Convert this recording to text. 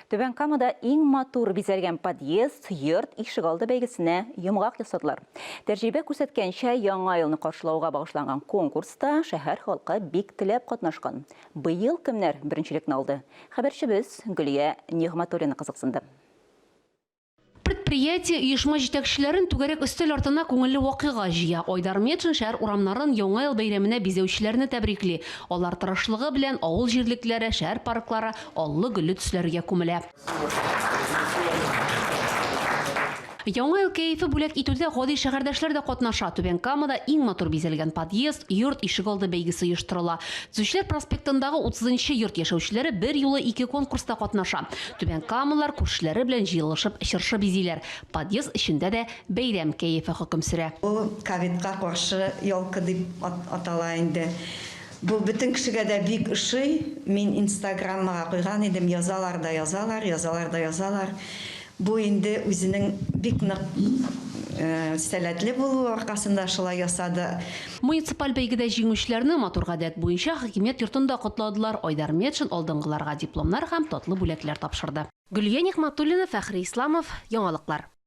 Түбән Камада иң матур бизәлгән подъезд, йорт ишегалды бәйгесенә йомгак ясадылар. Тәҗрибә күрсәткәнчә, яңа елны каршылауга багышланган конкурста шәһәр халкы бик теләп катнашкан. Быел кемнәр беренчелекне алды? Хәбәрчебез Гөлия Нигъматуллина кызыксынды. Предприятие оешма җитәкчеләрен түгәрәк өстәл артына күңелле вакыйга җыя. Айдар Метшин шәһәр урамнарын яңа ел бәйрәменә бизәүчеләрне тәбрикли. Алар тырышлыгы белән авыл җирлекләре, шәһәр парклары аллы-гөлле төсләргә күмелә. Яңа ел кәефе бүләк итүдә гади шәһәрдәшләр дә катнаша. Түбән Камада иң матур бизәлгән подъезд, йорт ишегалды бәйгесе оештырыла. Төзүчеләр проспектындагы 30-нчы йорт яшәүчеләре бер юлы 2 конкурста катнаша. Түбән Камалар күршеләре белән җыелышып чыршы бизиләр. Подъезд эчендә дә бәйрәм кәефе хөкем сөрә. Бу ковидка каршы ялкы дип атала инде. Бу бөтен кешегә дә бик ошый. Мин Инстаграмга куйган идем, язалар. Бу инде үзенең бик нык сәләтле булуы аркасында шулай ясады. Муниципаль бәйгедә җиңүчеләрне матур гадәт буенча хакимият йортында котладылар. Айдар Метшин алдынгыларга дипломнар һәм татлы бүләкләр тапшырды. Гөлия Нигъматуллина, Фәхри Исламов, яңалыклар.